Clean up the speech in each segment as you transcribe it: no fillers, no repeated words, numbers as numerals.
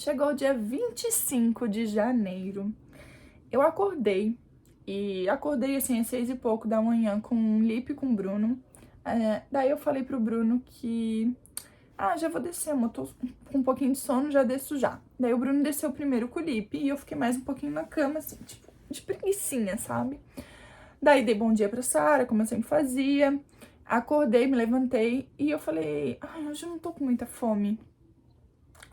Chegou o dia 25 de janeiro. Eu acordei, assim às 6 e pouco da manhã com um lip com o Bruno. Daí eu falei pro Bruno que... já vou descer, amor, tô com um pouquinho de sono, já desço já. Daí o Bruno desceu primeiro com o lip e eu fiquei mais um pouquinho na cama, assim, tipo, de preguicinha, sabe? Daí dei bom dia pra Sara, como eu sempre fazia. Acordei, me levantei e eu falei, hoje eu não tô com muita fome.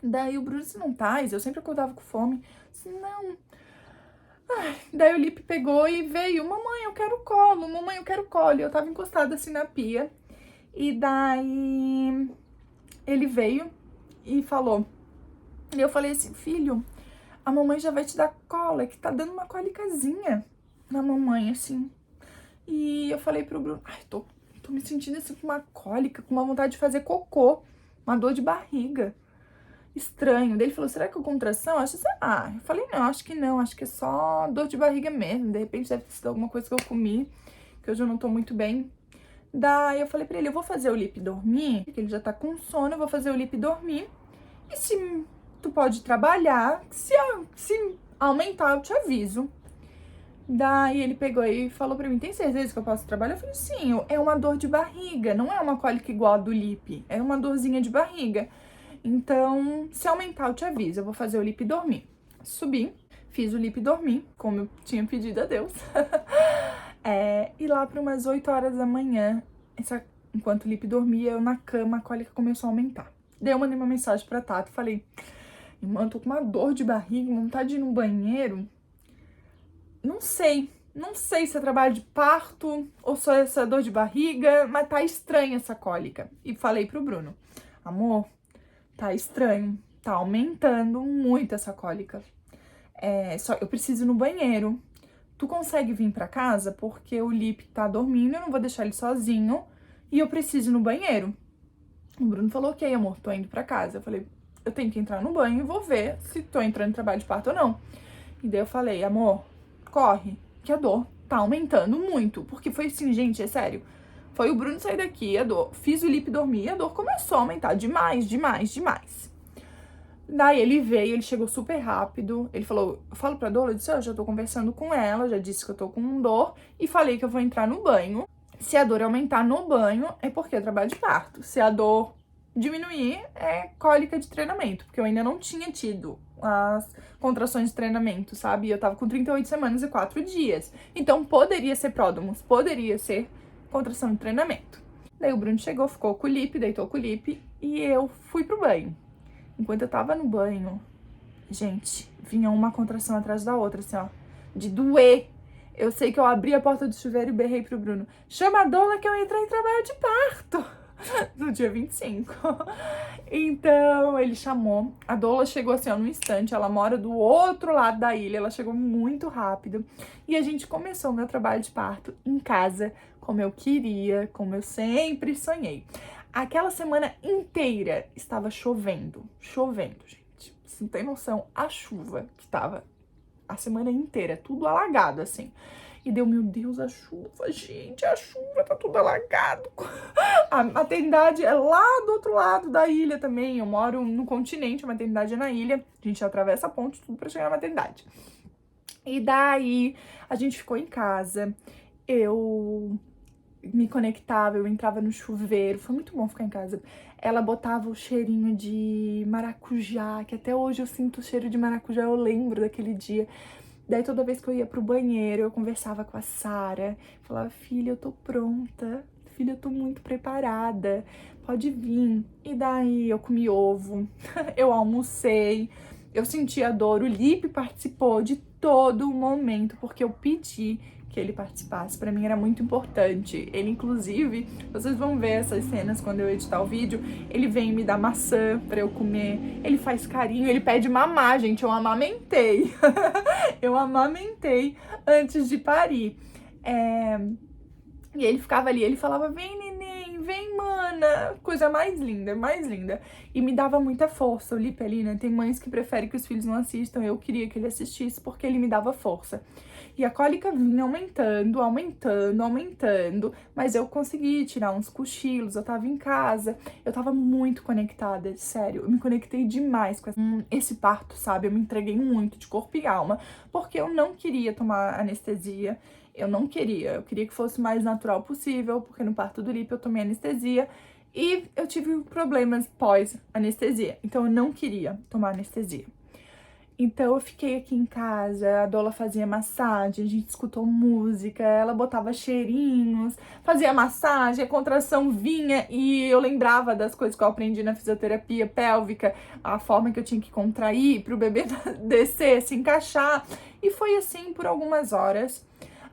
Daí o Bruno disse, não tá? Eu sempre acordava com fome. Eu disse, não. Daí o Lipe pegou e veio, mamãe, eu quero colo, mamãe, eu quero colo. E eu tava encostada assim na pia. E daí ele veio e falou. E eu falei assim, filho, a mamãe já vai te dar cola, é que tá dando uma colicazinha na mamãe, assim. E eu falei pro Bruno, tô me sentindo assim com uma cólica, com uma vontade de fazer cocô, uma dor de barriga. Estranho. Daí ele falou, será que é contração? Eu falei, não, acho que não, acho que é só dor de barriga mesmo. De repente deve ter sido alguma coisa que eu comi, que hoje eu não tô muito bem. Daí eu falei pra ele, eu vou fazer o Lipe dormir, porque ele já tá com sono, eu vou fazer o Lipe dormir. E se tu pode trabalhar, se aumentar, eu te aviso. Daí ele pegou e falou pra mim, tem certeza que eu posso trabalhar? Eu falei, sim, é uma dor de barriga, não é uma cólica igual a do Lipe, é uma dorzinha de barriga. Então, se aumentar, eu te aviso. Eu vou fazer o Lipe dormir. Subi, fiz o Lipe dormir, como eu tinha pedido a Deus. E lá para umas 8 horas da manhã, enquanto o Lipe dormia, eu na cama, a cólica começou a aumentar. Daí eu mandei uma mensagem pra Tata e falei, irmã, eu tô com uma dor de barriga, vontade de ir no banheiro. Não sei se é trabalho de parto ou só essa dor de barriga, mas tá estranha essa cólica. E falei pro Bruno, amor, tá estranho, tá aumentando muito essa cólica. Só eu preciso ir no banheiro. Tu consegue vir pra casa? Porque o Lipe tá dormindo, eu não vou deixar ele sozinho e eu preciso ir no banheiro. O Bruno falou, ok, amor, tô indo pra casa. Eu falei, eu tenho que entrar no banho e vou ver se tô entrando em trabalho de parto ou não. E daí eu falei, amor, corre, que a dor tá aumentando muito. Porque foi assim, gente, é sério. Foi o Bruno sair daqui, a dor, fiz o Lipe dormir e a dor começou a aumentar demais. Daí ele veio, ele chegou super rápido, ele falou, eu falo pra Dola, eu disse, eu já tô conversando com ela, já disse que eu tô com dor e falei que eu vou entrar no banho. Se a dor aumentar no banho, é porque é trabalho de parto. Se a dor diminuir, é cólica de treinamento, porque eu ainda não tinha tido as contrações de treinamento, sabe? Eu tava com 38 semanas e 4 dias. Então poderia ser pródomos, poderia ser contração de treinamento. Daí o Bruno chegou, ficou com o Lipe, deitou com o Lipe e eu fui pro banho. Enquanto eu tava no banho, gente, vinha uma contração atrás da outra, assim, ó, de doer. Eu sei que eu abri a porta do chuveiro e berrei pro Bruno, chama a Dola que eu entrei em trabalho de parto, no dia 25. Então, ele chamou, a Dola chegou assim, ó, num instante, ela mora do outro lado da ilha, ela chegou muito rápido, e a gente começou o meu trabalho de parto em casa, como eu queria, como eu sempre sonhei. Aquela semana inteira estava chovendo, gente. Você não tem noção a chuva que tava a semana inteira, tudo alagado, assim. E deu, meu Deus, a chuva, gente, a chuva tá tudo alagado. A maternidade é lá do outro lado da ilha também. Eu moro no continente, a maternidade é na ilha. A gente atravessa a ponte, tudo pra chegar na maternidade. E daí, a gente ficou em casa. Eu me conectava, eu entrava no chuveiro, foi muito bom ficar em casa. Ela botava o cheirinho de maracujá, que até hoje eu sinto o cheiro de maracujá, eu lembro daquele dia. Daí toda vez que eu ia pro banheiro, eu conversava com a Sara, falava, filha, eu tô pronta, filha, eu tô muito preparada, pode vir. E daí eu comi ovo, eu almocei, eu senti a dor, o Lipe participou de todo o momento, porque eu pedi que ele participasse, pra mim era muito importante. Ele, inclusive, vocês vão ver essas cenas quando eu editar o vídeo, ele vem me dar maçã pra eu comer, ele faz carinho, ele pede mamar, gente, eu amamentei. Eu amamentei antes de parir. E ele ficava ali, ele falava, vem neném, vem semana, coisa mais linda, mais linda. E me dava muita força. O Lipe ali, né, tem mães que preferem que os filhos não assistam, eu queria que ele assistisse porque ele me dava força. E a cólica vinha aumentando, aumentando, aumentando, mas eu consegui tirar uns cochilos, eu tava em casa, eu tava muito conectada, sério, eu me conectei demais com esse parto, sabe? Eu me entreguei muito de corpo e alma, porque eu não queria tomar anestesia, eu queria que fosse o mais natural possível, porque no parto do Lipe eu tomei anestesia e eu tive problemas pós-anestesia, então eu não queria tomar anestesia. Então eu fiquei aqui em casa, a Dola fazia massagem, a gente escutou música, ela botava cheirinhos, fazia massagem, a contração vinha e eu lembrava das coisas que eu aprendi na fisioterapia pélvica, a forma que eu tinha que contrair para o bebê descer, se encaixar. E foi assim por algumas horas,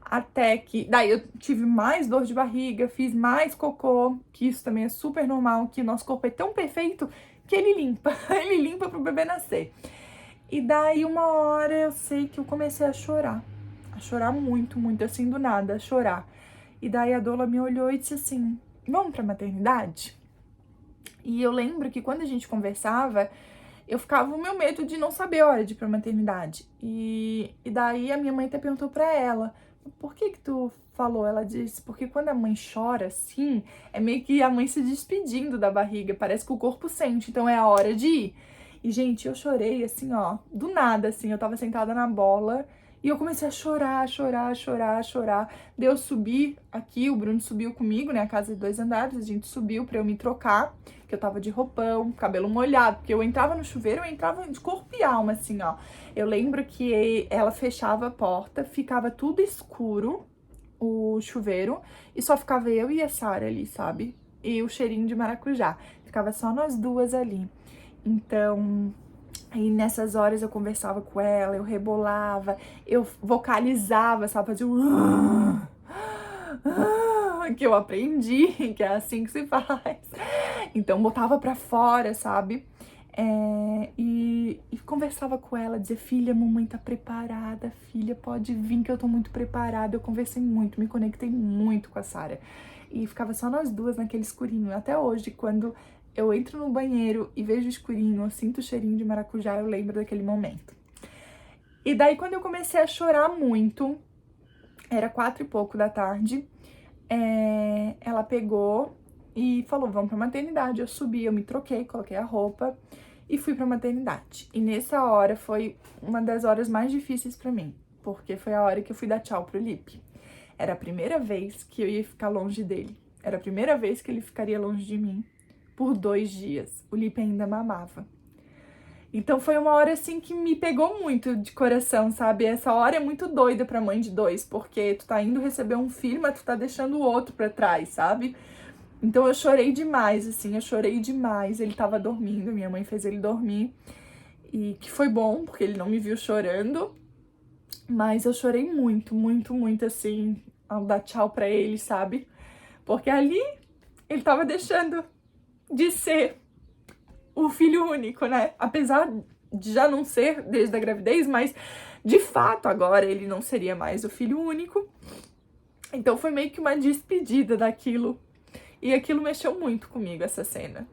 até que... Daí eu tive mais dor de barriga, fiz mais cocô, que isso também é super normal, que o nosso corpo é tão perfeito que ele limpa, ele limpa para o bebê nascer. E daí uma hora eu sei que eu comecei a chorar muito, muito, assim, do nada, a chorar. E daí a Dola me olhou e disse assim, vamos pra maternidade? E eu lembro que quando a gente conversava, eu ficava com o meu medo de não saber a hora de ir pra maternidade. E daí a minha mãe até perguntou pra ela, por que tu falou? Ela disse, porque quando a mãe chora assim, é meio que a mãe se despedindo da barriga, parece que o corpo sente, então é a hora de ir. E, gente, eu chorei, assim, ó, do nada, assim, eu tava sentada na bola e eu comecei a chorar, chorar, chorar, chorar. Daí eu subi aqui, o Bruno subiu comigo, né, a casa de 2 andares, a gente subiu pra eu me trocar, que eu tava de roupão, cabelo molhado, porque eu entrava no chuveiro, eu entrava de corpo e alma, assim, ó. Eu lembro que ela fechava a porta, ficava tudo escuro, o chuveiro, e só ficava eu e a Sara ali, sabe? E o cheirinho de maracujá. Ficava só nós duas ali. Então, aí nessas horas eu conversava com ela, eu rebolava, eu vocalizava, sabe, fazia que eu aprendi, que é assim que se faz. Então, botava pra fora, sabe? E conversava com ela, dizia, filha, mamãe tá preparada, filha, pode vir que eu tô muito preparada. Eu conversei muito, me conectei muito com a Sara. E ficava só nós duas naquele escurinho. Até hoje, quando eu entro no banheiro e vejo o escurinho, eu sinto o cheirinho de maracujá, eu lembro daquele momento. E daí, quando eu comecei a chorar muito, era 4 e pouco da tarde, ela pegou e falou, vamos pra maternidade. Eu subi, eu me troquei, coloquei a roupa e fui pra maternidade. E nessa hora foi uma das horas mais difíceis pra mim, porque foi a hora que eu fui dar tchau pro Lipe. Era a primeira vez que eu ia ficar longe dele. Era a primeira vez que ele ficaria longe de mim por 2 dias. O Lipe ainda mamava. Então foi uma hora assim que me pegou muito de coração, sabe? Essa hora é muito doida pra mãe de 2, porque tu tá indo receber um filho, mas tu tá deixando o outro pra trás, sabe? Então eu chorei demais, assim, eu chorei demais. Ele tava dormindo, minha mãe fez ele dormir. E que foi bom, porque ele não me viu chorando. Mas eu chorei muito, muito, muito, assim, ao dar tchau pra ele, sabe? Porque ali ele tava deixando de ser o filho único, né? Apesar de já não ser desde a gravidez, mas de fato agora ele não seria mais o filho único. Então foi meio que uma despedida daquilo. E aquilo mexeu muito comigo, essa cena.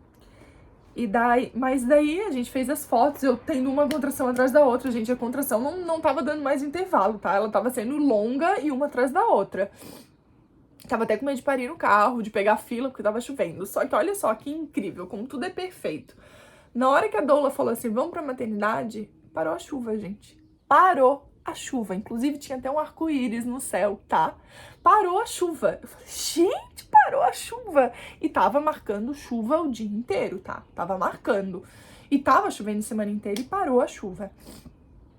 Mas daí a gente fez as fotos, eu tendo uma contração atrás da outra. Gente, a contração não tava dando mais intervalo, tá? Ela tava sendo longa e uma atrás da outra. Tava até com medo de parir no carro, de pegar fila, porque tava chovendo. Só que olha só que incrível, como tudo é perfeito. Na hora que a Doula falou assim, vamos pra maternidade, parou a chuva, gente. Parou a chuva. Inclusive tinha até um arco-íris no céu, tá? Parou a chuva. Eu falei, gente, parou a chuva. E tava marcando chuva o dia inteiro, tá? Tava marcando. E tava chovendo a semana inteira e parou a chuva.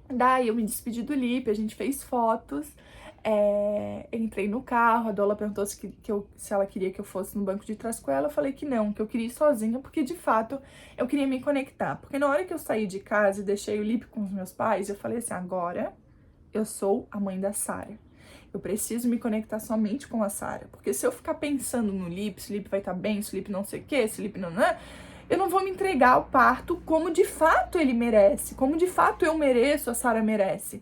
Daí eu me despedi do Lipe, a gente fez fotos. Entrei no carro, a Dola perguntou se ela queria que eu fosse no banco de trás com ela. Eu falei que não, que eu queria ir sozinha, porque de fato eu queria me conectar. Porque na hora que eu saí de casa e deixei o Lipe com os meus pais, eu falei assim, agora eu sou a mãe da Sara. Eu preciso me conectar somente com a Sara. Porque se eu ficar pensando no Lipe, se o Lipe vai estar bem, se o Lipe não sei o que, se o Lipe não... eu não vou me entregar ao parto como de fato ele merece, como de fato eu mereço, a Sara merece.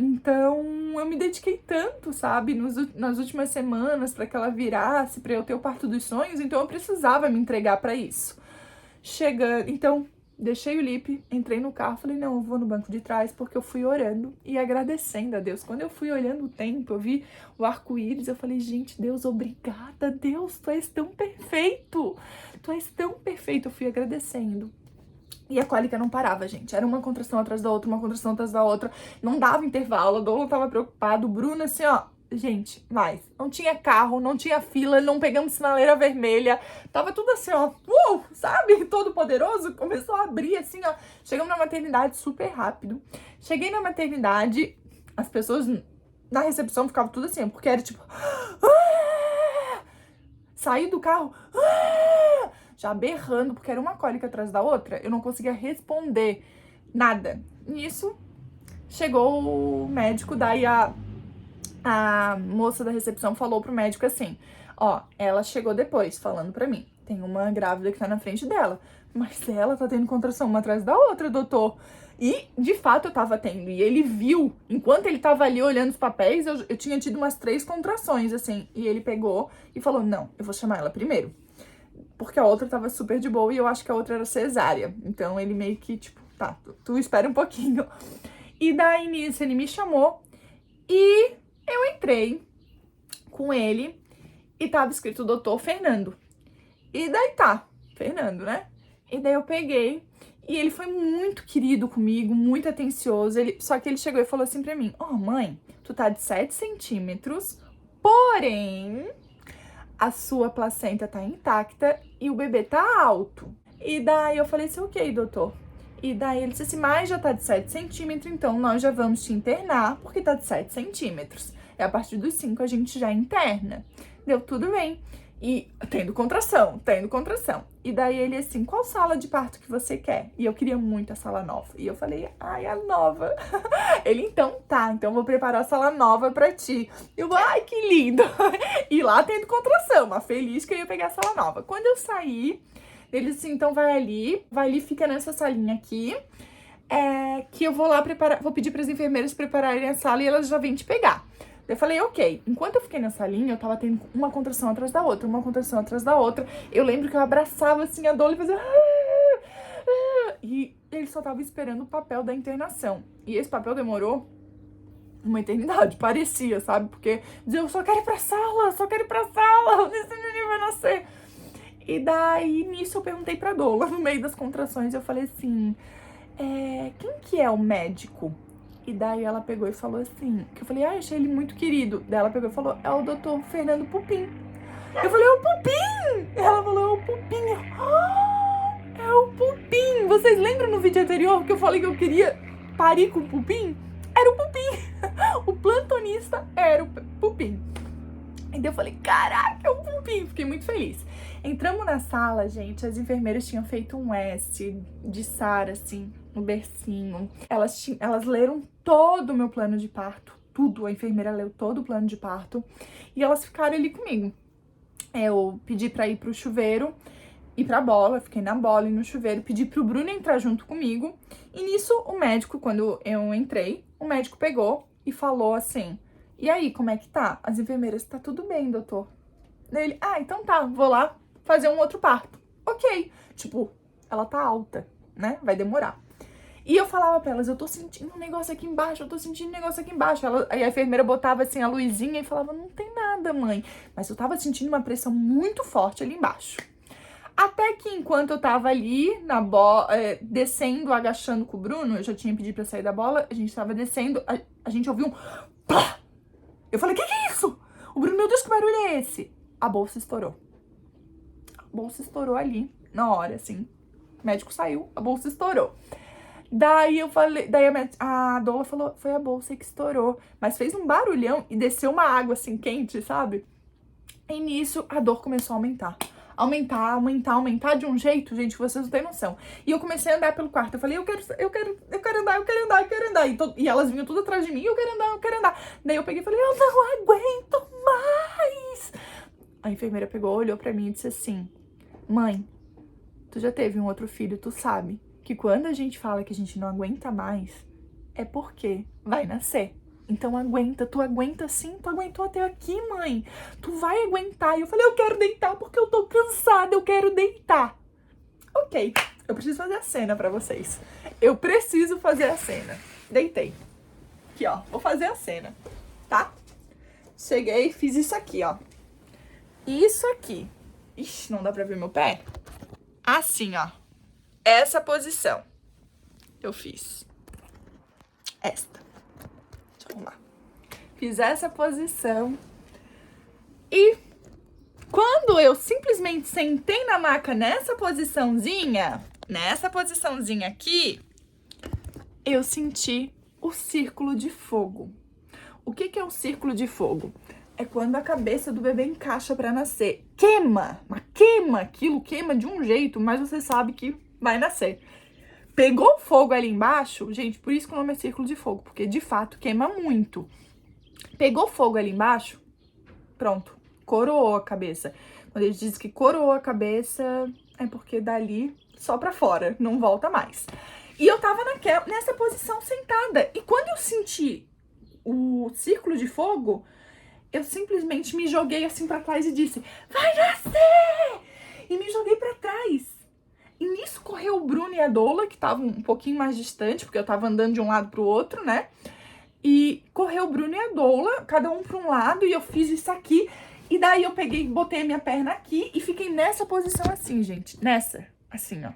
Então, eu me dediquei tanto, sabe, nas últimas semanas para que ela virasse, para eu ter o parto dos sonhos, então eu precisava me entregar para isso. Então, deixei o Lipe, entrei no carro, falei, não, eu vou no banco de trás, porque eu fui orando e agradecendo a Deus. Quando eu fui olhando o tempo, eu vi o arco-íris, eu falei, gente, Deus, obrigada, Deus, tu és tão perfeito, tu és tão perfeito, eu fui agradecendo. E a cólica não parava, gente. Era uma contração atrás da outra, uma contração atrás da outra. Não dava intervalo, a Doula tava preocupado, o Bruno assim, ó. Gente, mais. Não tinha carro, não tinha fila, não pegamos sinaleira vermelha. Tava tudo assim, ó. Sabe? Todo poderoso. Começou a abrir assim, ó. Chegamos na maternidade super rápido. Cheguei na maternidade, as pessoas na recepção ficavam tudo assim, porque era tipo... Saí do carro... já berrando, porque era uma cólica atrás da outra, eu não conseguia responder nada. Nisso, chegou o médico, daí a moça da recepção falou pro médico assim, ó, ela chegou depois, falando pra mim, tem uma grávida que tá na frente dela, mas ela tá tendo contração uma atrás da outra, doutor. E, de fato, eu tava tendo. E ele viu, enquanto ele tava ali olhando os papéis, eu tinha tido umas 3 contrações, assim. E ele pegou e falou, não, eu vou chamar ela primeiro. Porque a outra tava super de boa e eu acho que a outra era cesárea. Então ele meio que, tipo, tá, tu espera um pouquinho. E daí nisso ele me chamou e eu entrei com ele e tava escrito Doutor Fernando. E daí tá, Fernando, né? E daí eu peguei e ele foi muito querido comigo, muito atencioso. Só que ele chegou e falou assim pra mim, ó, mãe, tu tá de 7 centímetros, porém... a sua placenta tá intacta e o bebê tá alto. E daí eu falei assim, ok, doutor. E daí ele disse assim, mas já tá de 7 centímetros, então nós já vamos te internar, porque tá de 7 centímetros. E a partir dos 5 a gente já interna. Deu tudo bem. E tendo contração. E daí ele assim, qual sala de parto que você quer? E eu queria muito a sala nova. E eu falei, ai, a nova. Ele, então tá, então eu vou preparar a sala nova pra ti. Eu, ai, que lindo. E lá tendo contração, mas feliz que eu ia pegar a sala nova. Quando eu saí, ele disse, então vai ali, fica nessa salinha aqui, que eu vou lá preparar, vou pedir para as enfermeiras prepararem a sala e elas já vêm te pegar. Eu falei, ok. Enquanto eu fiquei nessa linha, eu tava tendo uma contração atrás da outra, uma contração atrás da outra. Eu lembro que eu abraçava assim a Doula e fazia... E ele só tava esperando o papel da internação. E esse papel demorou uma eternidade, parecia, sabe? Porque dizia, eu só quero ir pra sala, esse menino vai nascer. E daí, nisso, eu perguntei pra Doula, no meio das contrações, eu falei assim, quem que é o médico? E daí ela pegou e falou assim, que eu falei, eu achei ele muito querido. Daí ela pegou e falou, é o doutor Fernando Pupim. Eu falei, é o Pupim! Ela falou, é o Pupim. É o Pupim! Vocês lembram no vídeo anterior que eu falei que eu queria parir com o Pupim? Era o Pupim! O plantonista era o Pupim. Então eu falei, caraca, é o Pupim! Fiquei muito feliz. Entramos na sala, gente, as enfermeiras tinham feito um S de Sara, assim, no bercinho. Elas leram todo o meu plano de parto, tudo. A enfermeira leu todo o plano de parto. E elas ficaram ali comigo. Eu pedi pra ir pro chuveiro e pra bola, fiquei na bola e no chuveiro. Pedi pro Bruno entrar junto comigo. E nisso, o médico, quando eu entrei, o médico pegou e falou assim, e aí, como é que tá? As enfermeiras, tá tudo bem, doutor. Daí ele, então tá, vou lá fazer um outro parto. Ok. Tipo, ela tá alta, né? Vai demorar. E eu falava pra elas, eu tô sentindo um negócio aqui embaixo, Aí a enfermeira botava assim a luzinha e falava, não tem nada, mãe. Mas eu tava sentindo uma pressão muito forte ali embaixo. Até que enquanto eu tava ali na bola, descendo, agachando com o Bruno, eu já tinha pedido pra sair da bola, a gente tava descendo, a gente ouviu um plá! Eu falei, que é isso? O Bruno, meu Deus, que barulho é esse? A bolsa estourou. A bolsa estourou ali, na hora, assim. O médico saiu, a bolsa estourou. Daí eu falei, a Doula falou, foi a bolsa que estourou. Mas fez um barulhão e desceu uma água assim quente, sabe? E nisso a dor começou a aumentar. Aumentar de um jeito, gente, que vocês não têm noção. E eu comecei a andar pelo quarto. Eu falei, eu quero andar. E elas vinham tudo atrás de mim, eu quero andar. Daí eu peguei e falei, eu não aguento mais. A enfermeira pegou, olhou pra mim e disse assim, mãe, tu já teve um outro filho, tu sabe que quando a gente fala que a gente não aguenta mais, é porque vai nascer. Então aguenta, tu aguenta sim, tu aguentou até aqui, mãe. Tu vai aguentar. E eu falei, eu quero deitar porque eu tô cansada, eu quero deitar. Ok, eu preciso fazer a cena pra vocês. Eu preciso fazer a cena. Deitei. Aqui, ó, vou fazer a cena, tá? Cheguei, fiz isso aqui, ó. Isso aqui. Ixi, não dá pra ver meu pé? Assim, ó. Essa posição. Eu fiz. Esta. Deixa eu arrumar. Fiz essa posição. E quando eu simplesmente sentei na maca nessa posiçãozinha aqui, eu senti o círculo de fogo. O que é o círculo de fogo? É quando a cabeça do bebê encaixa pra nascer. Queima, mas queima, aquilo queima de um jeito, mas você sabe que vai nascer. Pegou fogo ali embaixo, gente, por isso que o nome é círculo de fogo, porque de fato queima muito. Pegou fogo ali embaixo, pronto, coroou a cabeça. Quando eles dizem que coroou a cabeça, é porque dali só pra fora, não volta mais. E eu tava nessa posição sentada, e quando eu senti o círculo de fogo, eu simplesmente me joguei assim pra trás e disse, vai nascer! E me joguei pra trás. E nisso correu o Bruno e a Dola, que estavam um pouquinho mais distante, porque eu tava andando de um lado pro outro, né? E correu o Bruno e a Dola, cada um pra um lado, e eu fiz isso aqui. E daí eu peguei, botei a minha perna aqui e fiquei nessa posição assim, gente. Nessa, assim, ó.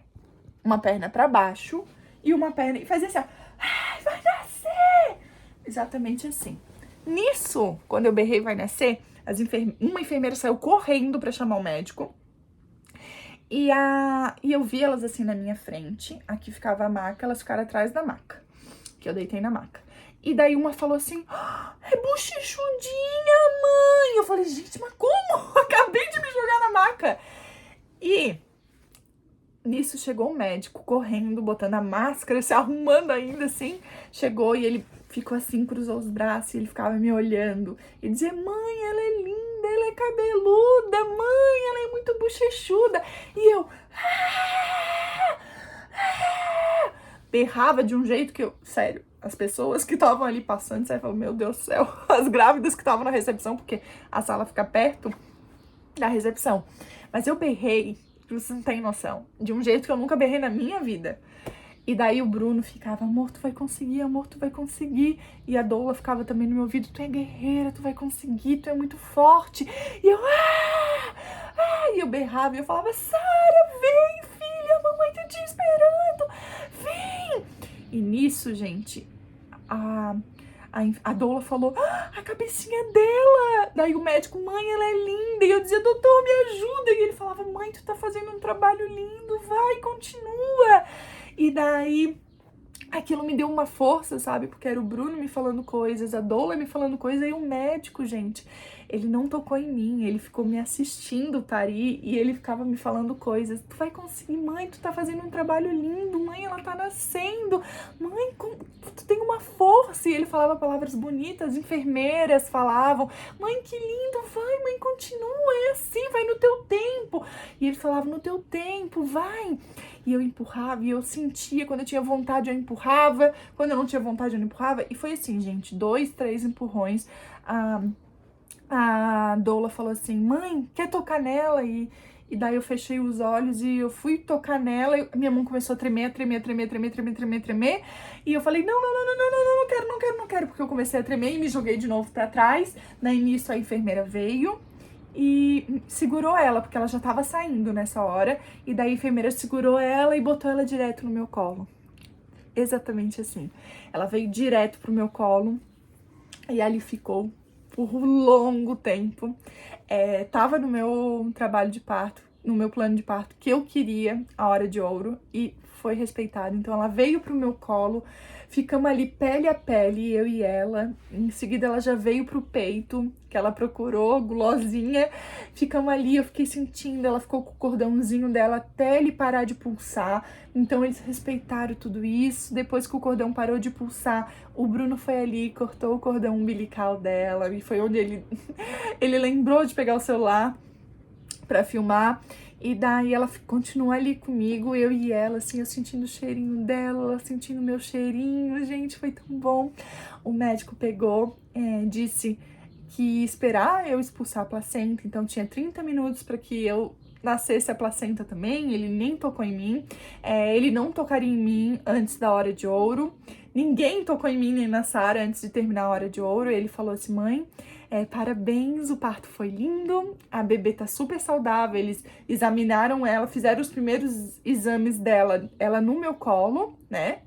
Uma perna pra baixo e uma perna... E fazia assim, ó. Ai, vai nascer! Exatamente assim. Nisso, quando eu berrei vai nascer, uma enfermeira saiu correndo pra chamar o médico. E eu vi elas assim na minha frente. Aqui ficava a maca, elas ficaram atrás da maca. Que eu deitei na maca. E daí uma falou assim, é bochechudinha, mãe. Eu falei, gente, mas como? Acabei de me jogar na maca. E nisso chegou o médico correndo, botando a máscara, se arrumando ainda assim. Chegou e ele ficou assim, cruzou os braços e ele ficava me olhando. E dizia, mãe, ela é linda, ela é cabeluda, mãe, ela é muito bochechuda. E eu... berrava de um jeito que eu... Sério, as pessoas que estavam ali passando, você falou, meu Deus do céu. As grávidas que estavam na recepção, porque a sala fica perto da recepção. Mas eu berrei, você não tem noção, de um jeito que eu nunca berrei na minha vida. E daí o Bruno ficava, amor, tu vai conseguir, amor, tu vai conseguir. E a Doula ficava também no meu ouvido, tu é guerreira, tu vai conseguir, tu é muito forte. E eu, e eu berrava e eu falava, Sara, vem, filha, a mamãe tá te esperando, vem. E nisso, gente, a Doula falou, a cabecinha dela. Daí o médico, mãe, ela é linda. E eu dizia, doutor, me ajuda. E ele falava, mãe, tu tá fazendo um trabalho lindo, vai, continua. E daí, aquilo me deu uma força, sabe? Porque era o Bruno me falando coisas, a Doula me falando coisas, e o médico, gente, ele não tocou em mim, ele ficou me assistindo parir, e ele ficava me falando coisas. Tu vai conseguir, mãe, tu tá fazendo um trabalho lindo, mãe, ela tá nascendo, mãe, tu tem uma força. E ele falava palavras bonitas, as enfermeiras falavam, mãe, que lindo, vai, mãe, continua, é assim, vai no teu tempo. E ele falava, no teu tempo, vai. E eu empurrava, e eu sentia, quando eu tinha vontade eu empurrava, quando eu não tinha vontade eu não empurrava. E foi assim, gente, 2, 3 empurrões. A Doula falou assim, mãe, quer tocar nela? E daí eu fechei os olhos e eu fui tocar nela, e minha mão começou a tremer. E eu falei, não quero, porque eu comecei a tremer e me joguei de novo pra trás. Daí nisso a enfermeira veio e segurou ela, porque ela já tava saindo nessa hora. E daí a enfermeira segurou ela e botou ela direto no meu colo. Exatamente assim. Ela veio direto pro meu colo e ali ficou por um longo tempo. Tava no meu trabalho de parto, no meu plano de parto, que eu queria a hora de ouro, e foi respeitado. Então ela veio pro meu colo, ficamos ali pele a pele, eu e ela. Em seguida ela já veio pro peito, que ela procurou, gulosinha. Ficamos ali, eu fiquei sentindo, ela ficou com o cordãozinho dela até ele parar de pulsar. Então eles respeitaram tudo isso. Depois que o cordão parou de pulsar, o Bruno foi ali, cortou o cordão umbilical dela, e foi onde ele lembrou de pegar o celular pra filmar. E daí ela continua ali comigo, eu e ela, assim, eu sentindo o cheirinho dela, ela sentindo o meu cheirinho, gente, foi tão bom. O médico pegou, disse que ia esperar eu expulsar a placenta, então tinha 30 minutos para que eu nascesse a placenta também, ele nem tocou em mim, ele não tocaria em mim antes da hora de ouro, ninguém tocou em mim nem na Sara antes de terminar a hora de ouro. Ele falou assim: mãe, parabéns, o parto foi lindo, a bebê tá super saudável. Eles examinaram ela, fizeram os primeiros exames dela, ela no meu colo, né?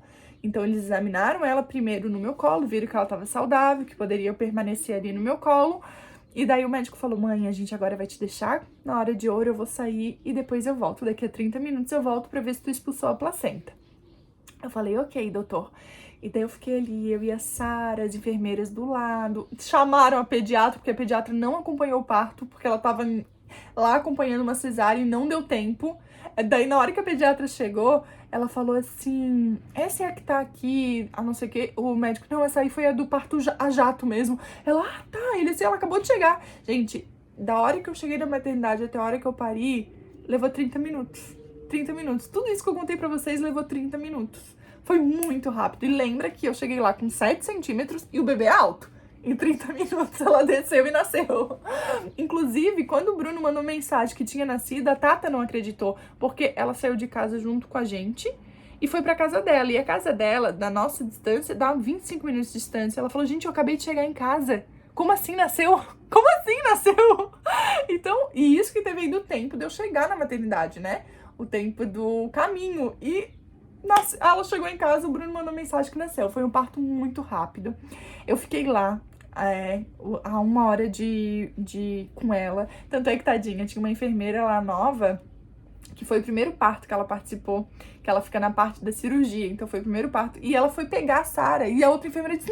Então eles examinaram ela primeiro no meu colo, viram que ela tava saudável, que poderia permanecer ali no meu colo. E daí o médico falou: mãe, a gente agora vai te deixar, na hora de ouro eu vou sair e depois eu volto. Daqui a 30 minutos eu volto pra ver se tu expulsou a placenta. Eu falei: ok, doutor. E daí eu fiquei ali, eu e a Sara, as enfermeiras do lado. Chamaram a pediatra, porque a pediatra não acompanhou o parto, porque ela tava lá acompanhando uma cesárea e não deu tempo. Daí, na hora que a pediatra chegou, ela falou assim: essa é a que tá aqui, a não sei o que. O médico: não, essa aí foi a do parto a jato mesmo. Ela: ah, tá, ele assim, ela acabou de chegar. Gente, da hora que eu cheguei na maternidade até a hora que eu pari, levou 30 minutos. 30 minutos. Tudo isso que eu contei pra vocês levou 30 minutos. Foi muito rápido. E lembra que eu cheguei lá com 7 centímetros e o bebê é alto. Em 30 minutos ela desceu e nasceu. Inclusive, quando o Bruno mandou mensagem que tinha nascido, a Tata não acreditou, porque ela saiu de casa junto com a gente e foi pra casa dela. E a casa dela, da nossa distância, dá 25 minutos de distância. Ela falou: gente, eu acabei de chegar em casa. Como assim nasceu? Como assim nasceu? Então, e isso que teve aí do tempo de eu chegar na maternidade, né? O tempo do caminho. E ela chegou em casa, o Bruno mandou mensagem que nasceu. Foi um parto muito rápido. Eu fiquei lá a 1 hora com ela. Tanto é que, tadinha, tinha uma enfermeira lá nova, que foi o primeiro parto que ela participou, que ela fica na parte da cirurgia. Então foi o primeiro parto. E ela foi pegar a Sara. E a outra enfermeira disse: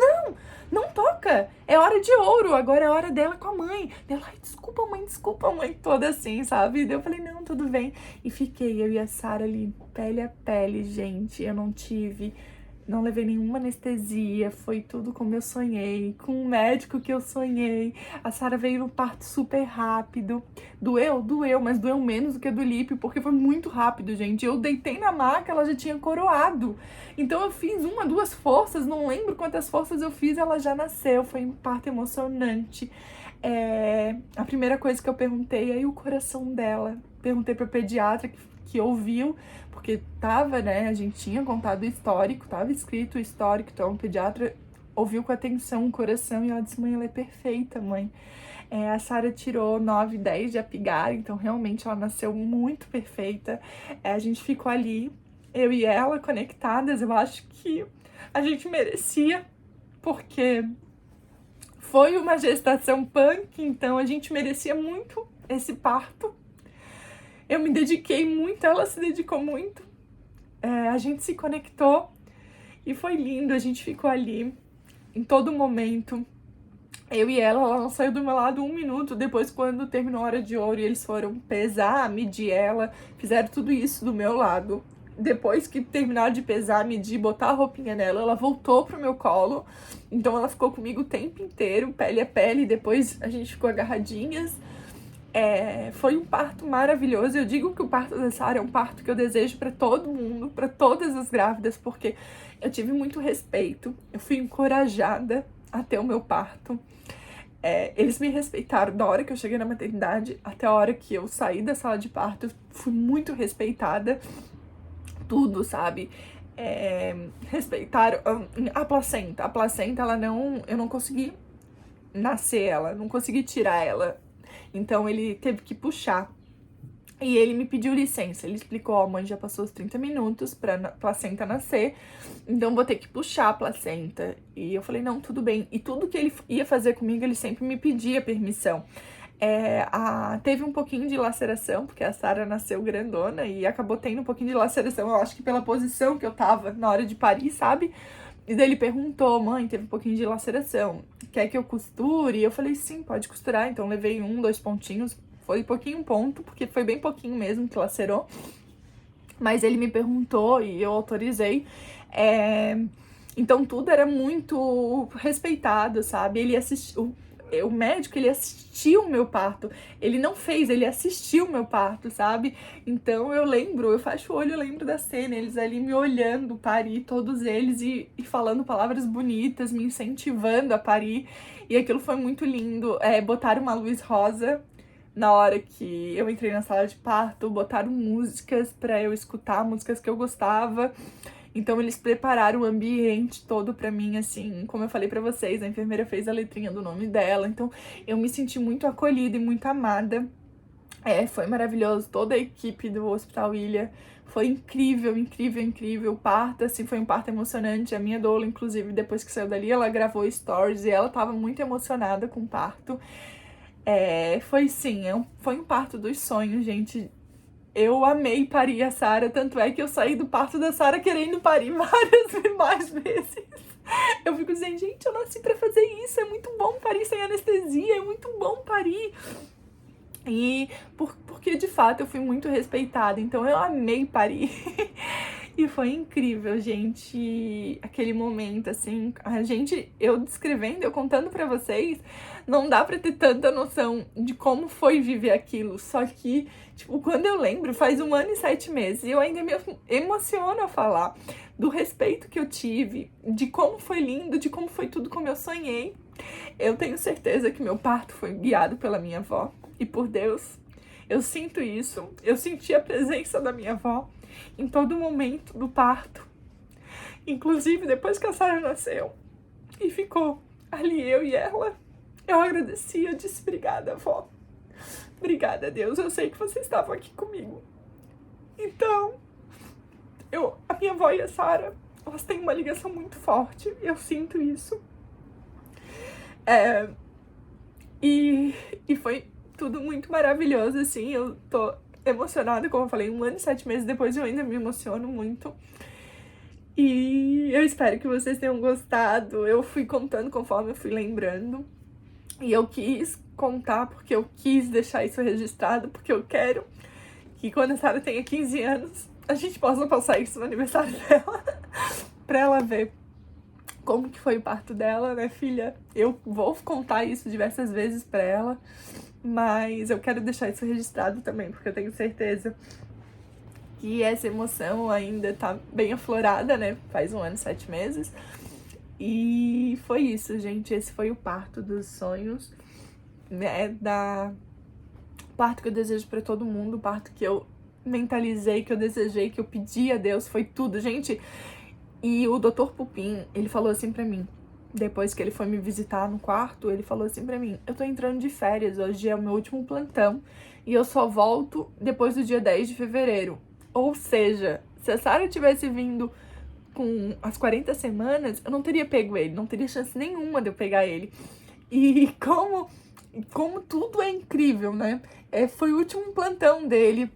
não toca. É hora de ouro. Agora é hora dela com a mãe. Ela: ai, desculpa, mãe. Toda assim, sabe? E eu falei: não, tudo bem. E fiquei, eu e a Sara ali, pele a pele, gente. Eu não levei nenhuma anestesia, foi tudo como eu sonhei, com o médico que eu sonhei. A Sara veio no parto super rápido. Doeu, mas doeu menos do que a do Lipe, porque foi muito rápido, gente. Eu deitei na maca, ela já tinha coroado. Então eu fiz 1, 2 forças, não lembro quantas forças eu fiz, ela já nasceu. Foi um parto emocionante. A primeira coisa que eu perguntei é o coração dela. Perguntei pra pediatra que ouviu, porque tava, né, a gente tinha contado o histórico, tava escrito o histórico, então o pediatra ouviu com atenção o coração e ela disse: mãe, ela é perfeita, mãe. A Sara tirou 9, 10 de Apgar, então realmente ela nasceu muito perfeita. A gente ficou ali, eu e ela, conectadas. Eu acho que a gente merecia, porque foi uma gestação punk, então a gente merecia muito esse parto. Eu me dediquei muito, ela se dedicou muito. A gente se conectou e foi lindo. A gente ficou ali em todo momento. Eu e ela não saiu do meu lado 1 minuto. Depois, quando terminou a hora de ouro, eles foram pesar, medir ela, fizeram tudo isso do meu lado. Depois que terminaram de pesar, medir, botar a roupinha nela, ela voltou pro meu colo. Então ela ficou comigo o tempo inteiro, pele a pele. Depois a gente ficou agarradinhas. Foi um parto maravilhoso. Eu digo que o parto da Sara é um parto que eu desejo para todo mundo, para todas as grávidas, porque eu tive muito respeito, eu fui encorajada até o meu parto. Eles me respeitaram da hora que eu cheguei na maternidade até a hora que eu saí da sala de parto. Eu fui muito respeitada, tudo, sabe? Respeitaram a placenta. A placenta, eu não consegui nascer ela, não consegui tirar ela. Então ele teve que puxar. E ele me pediu licença. Ele explicou: ó, mãe, já passou os 30 minutos pra placenta nascer, então vou ter que puxar a placenta. E eu falei: não, tudo bem. E tudo que ele ia fazer comigo, ele sempre me pedia permissão. Teve um pouquinho de laceração, porque a Sara nasceu grandona e acabou tendo um pouquinho de laceração. Eu acho que pela posição que eu tava na hora de parir, sabe? E daí ele perguntou: mãe, teve um pouquinho de laceração, quer que eu costure? E eu falei: sim, pode costurar. Então levei 1, 2 pontinhos, foi pouquinho ponto, porque foi bem pouquinho mesmo que lacerou. Mas ele me perguntou e eu autorizei. Então tudo era muito respeitado, sabe? o médico, ele assistiu o meu parto. Ele não fez, ele assistiu o meu parto, sabe? Então eu lembro, eu fecho o olho, eu lembro da cena, eles ali me olhando parir, todos eles, e falando palavras bonitas, me incentivando a parir. E aquilo foi muito lindo. Botaram uma luz rosa na hora que eu entrei na sala de parto, botaram músicas pra eu escutar, músicas que eu gostava. Então eles prepararam o ambiente todo pra mim, assim, como eu falei pra vocês, a enfermeira fez a letrinha do nome dela, então eu me senti muito acolhida e muito amada. Foi maravilhoso, toda a equipe do Hospital Ilha foi incrível, incrível, incrível. O parto, assim, foi um parto emocionante. A minha doula, inclusive, depois que saiu dali, ela gravou stories e ela tava muito emocionada com o parto. Foi sim, foi um parto dos sonhos, gente. Eu amei parir a Sara, tanto é que eu saí do parto da Sara querendo parir mais vezes. Eu fico dizendo, gente, eu nasci pra fazer isso, é muito bom parir sem anestesia, é muito bom parir. E porque de fato eu fui muito respeitada, então eu amei parir. E foi incrível, gente, aquele momento, assim, eu descrevendo, eu contando pra vocês, não dá pra ter tanta noção de como foi viver aquilo, só que, tipo, quando eu lembro, faz 1 ano e 7 meses, e eu ainda me emociono a falar do respeito que eu tive, de como foi lindo, de como foi tudo como eu sonhei. Eu tenho certeza que meu parto foi guiado pela minha avó e por Deus. Eu sinto isso, eu senti a presença da minha avó em todo momento do parto, inclusive depois que a Sara nasceu e ficou ali eu e ela. Eu agradeci, eu disse obrigada, avó, obrigada, Deus, eu sei que você estava aqui comigo. Então, a minha avó e a Sara, elas têm uma ligação muito forte, eu sinto isso. E foi tudo muito maravilhoso, assim, eu tô emocionada, como eu falei, 1 ano e 7 meses depois eu ainda me emociono muito. E eu espero que vocês tenham gostado. Eu fui contando conforme eu fui lembrando. E eu quis contar porque eu quis deixar isso registrado, porque eu quero que quando a Sara tenha 15 anos, a gente possa passar isso no aniversário dela, pra ela ver como que foi o parto dela, né, filha? Eu vou contar isso diversas vezes pra ela, mas eu quero deixar isso registrado também, porque eu tenho certeza que essa emoção ainda tá bem aflorada, né? Faz 1 ano e 7 meses. E foi isso, gente. Esse foi o parto dos sonhos, né? O parto que eu desejo pra todo mundo, o parto que eu mentalizei, que eu desejei, que eu pedi a Deus, foi tudo, gente. E o Dr. Pupim, ele falou assim pra mim, depois que ele foi me visitar no quarto, ele falou assim pra mim, eu tô entrando de férias, hoje é o meu último plantão e eu só volto depois do dia 10 de fevereiro. Ou seja, se a Sara tivesse vindo com as 40 semanas, eu não teria pego ele, não teria chance nenhuma de eu pegar ele. E como tudo é incrível, né? Foi o último plantão dele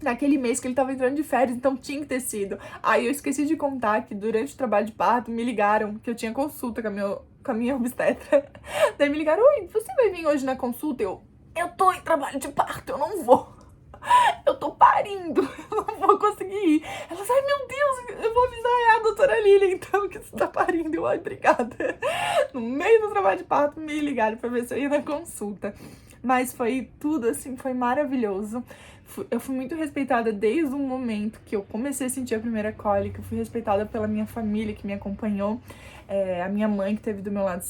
naquele mês que ele tava entrando de férias, então tinha que ter sido. Aí eu esqueci de contar que durante o trabalho de parto me ligaram, que eu tinha consulta com a minha obstetra. Daí me ligaram, oi, você vai vir hoje na consulta? Eu tô em trabalho de parto, eu não vou. Eu tô parindo, eu não vou conseguir ir. Elas, ai meu Deus, eu vou avisar a doutora Lília então que você tá parindo. Eu, ai, obrigada. No meio do trabalho de parto me ligaram pra ver se eu ia na consulta. Mas foi tudo assim, foi maravilhoso. Eu fui muito respeitada desde o momento que eu comecei a sentir a primeira cólica. Eu fui respeitada pela minha família que me acompanhou. A minha mãe que esteve do meu lado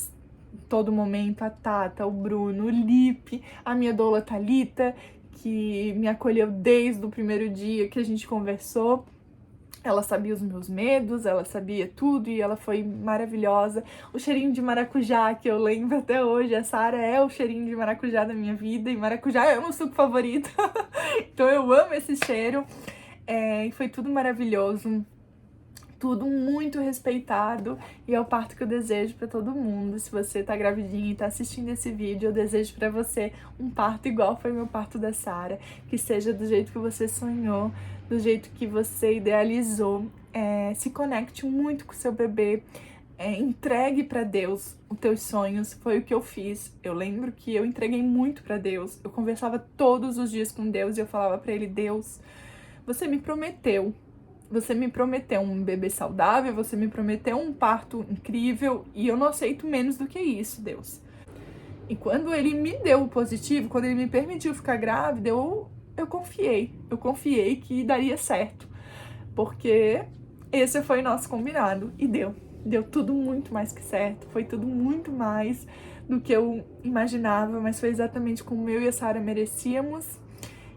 todo momento, a Tata, o Bruno, o Lipe, a minha doula Thalita, que me acolheu desde o primeiro dia que a gente conversou. Ela sabia os meus medos, ela sabia tudo e ela foi maravilhosa. O cheirinho de maracujá, que eu lembro até hoje, a Sara é o cheirinho de maracujá da minha vida, e maracujá é o meu suco favorito, então eu amo esse cheiro. E foi tudo maravilhoso, tudo muito respeitado, e é o parto que eu desejo pra todo mundo. Se você tá gravidinha e tá assistindo esse vídeo, eu desejo pra você um parto igual foi o meu parto da Sara, que seja do jeito que você sonhou, do jeito que você idealizou. Se conecte muito com o seu bebê, entregue pra Deus os teus sonhos. Foi o que eu fiz. Eu lembro que eu entreguei muito pra Deus, eu conversava todos os dias com Deus e eu falava pra ele, Deus, você me prometeu um bebê saudável, você me prometeu um parto incrível e eu não aceito menos do que isso, Deus. E quando ele me deu o positivo, quando ele me permitiu ficar grávida, eu confiei. Eu confiei que daria certo. Porque esse foi o nosso combinado. E deu. Deu tudo muito mais que certo. Foi tudo muito mais do que eu imaginava. Mas foi exatamente como eu e a Sara merecíamos.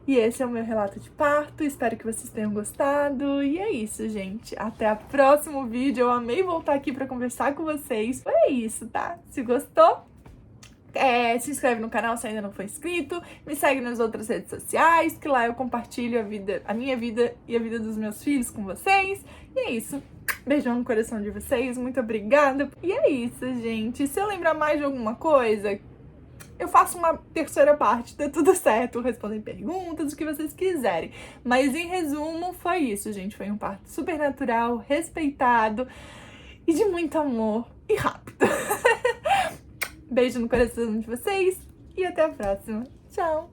E esse é o meu relato de parto. Espero que vocês tenham gostado. E é isso, gente. Até o próximo vídeo. Eu amei voltar aqui pra conversar com vocês. É isso, tá? Se gostou, se inscreve no canal se ainda não for inscrito, me segue nas outras redes sociais, que lá eu compartilho a minha vida e a vida dos meus filhos com vocês. E é isso. Beijão no coração de vocês, muito obrigada. E é isso, gente. Se eu lembrar mais de alguma coisa, eu faço uma terceira parte, tá tudo certo, respondem perguntas, o que vocês quiserem. Mas em resumo, foi isso, gente. Foi um parto super natural, respeitado e de muito amor e rápido. Beijo no coração de vocês e até a próxima. Tchau!